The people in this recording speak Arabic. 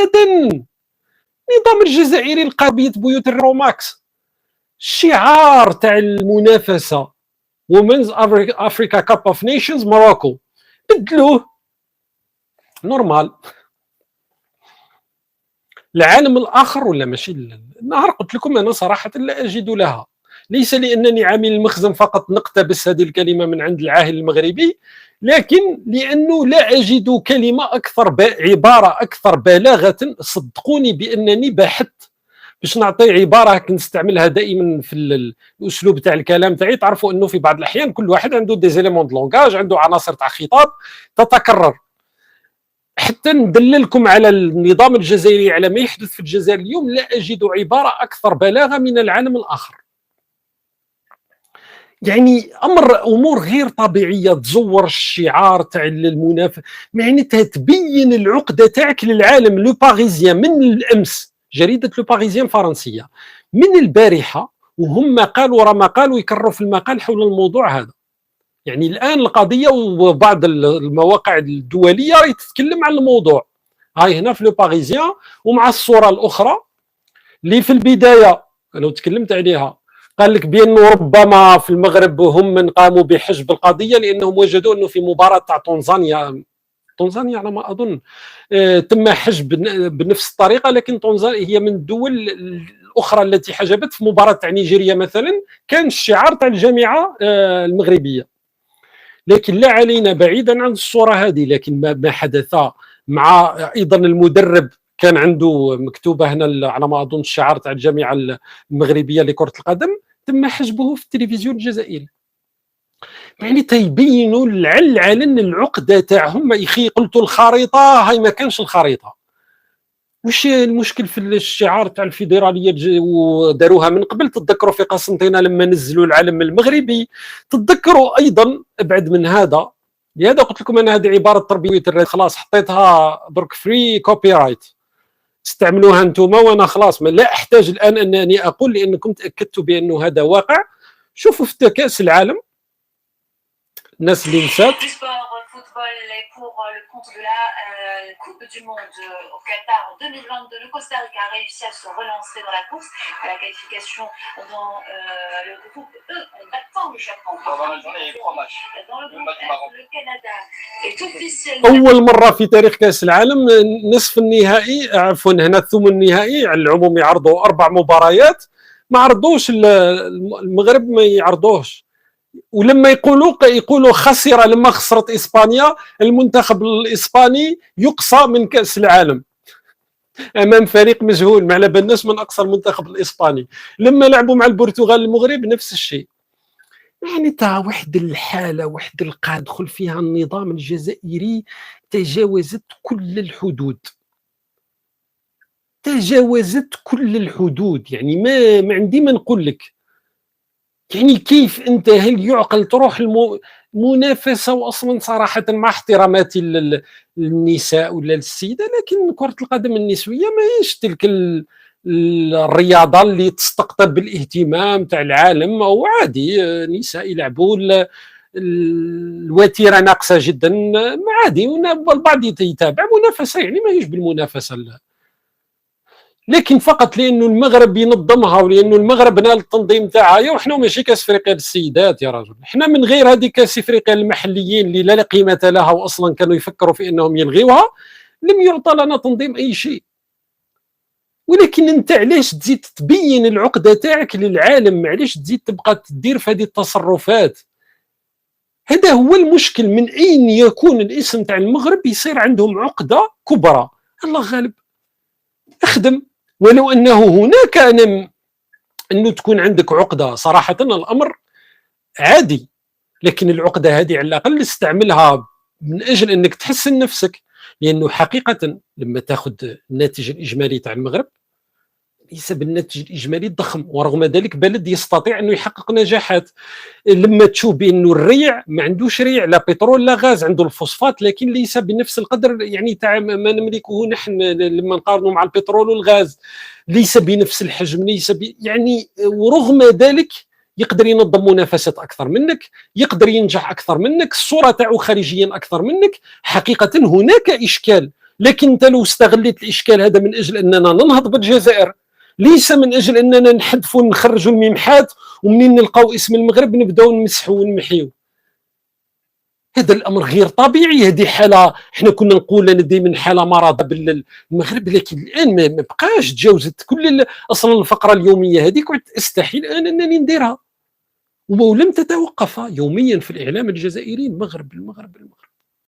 ابدا. النظام الجزائري لقضيه بيوت الروماكس، الشعار تاع المنافسه وومنز افريكا كاب اوف نيشنز موروكو، بدلوه نورمال. العالم الاخر ولا ماشي النهار قلت لكم انا صراحه لا اجد لها، ليس لانني عامل المخزن فقط نقتبس هذه الكلمه من عند العاهل المغربي، لكن لانه لا اجد كلمه اكثر عباره اكثر بلاغه. صدقوني بانني بحثت باش نعطي عباره كنستعملها دائما في الاسلوب تاع الكلام تاعي. تعرفوا انه في بعض الاحيان كل واحد عنده دي زيليمون دو لونغاج، عنده عناصر تاع خطاب تتكرر. حتى ندللكم على النظام الجزائري، على ما يحدث في الجزائر اليوم، لا اجد عباره اكثر بلاغه من العالم الاخر. يعني امور غير طبيعيه، تزور الشعار تاع المنافس، معناتها تبين العقده تاعك للعالم. لو باريزيان من الامس، جريده لو باريزيان الفرنسيه من البارحه وهم قالوا راه ما قالوا يكرروا في المقال حول الموضوع هذا. يعني الان القضيه وبعض المواقع الدوليه راهي تتكلم عن الموضوع. هاي هنا في لو باريزيان، ومع الصوره الاخرى اللي في البدايه لو تكلمت عليها قال لك بانه ربما في المغرب هم من قاموا بحجب القضيه لانهم وجدوا انه في مباراه تاع تنزانيا على ما اظن تم حجب بنفس الطريقه، لكن تنزانيا هي من الدول الاخرى التي حجبت. في مباراه تاع نيجيريا مثلا كان الشعار تاع الجامعه المغربيه. لكن لا علينا بعيدا عن الصوره هذه، لكن ما حدث مع ايضا المدرب كان عنده مكتوبه هنا على ما اظن الشعار تاع الجامعه المغربيه لكره القدم، تم حجبه في التلفزيون الجزائري. يعني تيبينوا العلن العقده تاعهم. يا اخي قلت الخريطه، هاي ما كانش الخريطه. وش المشكل في الشعار تاع الفيدراليه وداروها من قبل؟ تتذكروا في قسنطينه لما نزلوا العلم المغربي؟ تتذكروا ايضا ابعد من هذا، لهذا قلت لكم انا هذه عباره تربويه خلاص حطيتها درك فري كوبي رايت، استعملوها انتم وانا خلاص لا احتاج الان انني اقول، لانكم تاكدتوا بانه هذا واقع. شوفوا في كاس العالم الناس اللي نسات pour le compte de la Coupe du Monde au Qatar en 2022. Le Costa Rica a réussi à se relancer dans la course à la qualification dans le groupe E en battant le Japon. Dans le groupe F, le Canada est officiellement أول مرة في تاريخ كأس العالم نصف النهائي، عفوا هنا الثمن النهائي على العموم يعرضوا 4 مباريات، ما عرضوش المغرب، ما يعرضوش. ولما يقولوا خسر، لما خسرت اسبانيا المنتخب الاسباني يقصى من كاس العالم امام فريق مجهول، ما على بالناش من اقصى المنتخب الاسباني. لما لعبوا مع البرتغال المغرب نفس الشيء. يعني تا واحد الحاله، واحد القاع دخل فيها النظام الجزائري، تجاوزت كل الحدود، تجاوزت كل الحدود. يعني ما عندي ما نقول لك. يعني كيف انت، هل يعقل تروح المنافسه؟ واصلا صراحه مع احتراماتي للنساء ولا للسيده، لكن كره القدم النسويه ما هيش تلك الرياضه اللي تستقطب الاهتمام تاع العالم. او عادي نساء يلعبوا الوتيره ناقصه جدا، عادي والبعض يتابع منافسه، يعني ما هيش بالمنافسه لكن فقط لانه المغرب ينظمها ولانه المغرب نال التنظيم تاعها. وحنا ماشي كاس افريقيا للسيدات يا رجل، حنا من غير هذه كاس افريقيا المحليين اللي لا قيمه لها واصلا كانوا يفكروا في انهم يلغيوها، لم يعطى لنا تنظيم اي شيء. ولكن انت علاش تزيد تبين العقده تاعك للعالم؟ علاش تزيد تبقى تدير في هذه التصرفات؟ هذا هو المشكل. من اين يكون الاسم تاع المغرب يصير عندهم عقده كبرى؟ الله غالب. اخدم. ولو انه هناك انه تكون عندك عقده، صراحه الامر عادي، لكن العقده هذه على الاقل استعملها من اجل انك تحسن نفسك. لانه حقيقه لما تاخذ الناتج الاجمالي تاع المغرب ليس بالناتج الاجمالي الضخم، ورغم ذلك بلد يستطيع انه يحقق نجاحات. لما تشوف بانه الريع ما عندوش ريع، لا بترول لا غاز، عنده الفوسفات لكن ليس بنفس القدر يعني تاع ما نملكه نحن لما نقارنه مع البترول والغاز، ليس بنفس الحجم، ليس يعني. ورغم ذلك يقدر ينظم منافسات اكثر منك، يقدر ينجح اكثر منك، الصوره تاعو خارجيا اكثر منك. حقيقه هناك اشكال. لكن انت لو استغليت الاشكال هذا من اجل اننا ننهض بالجزائر، ليس من اجل اننا نحذفوا ونخرجوا الممحات ومنين نلقاو اسم المغرب نبداو نمسحوا ونمحيو، هذا الامر غير طبيعي. هذه حاله احنا كنا نقول انا دائما حاله مرض بالمغرب، لكن الان ما بقاش، تجاوزت كل اصلا الفقره اليوميه هذيك، استحيل الان انني نديرها ولم تتوقف يوميا في الاعلام الجزائري المغرب المغرب المغرب.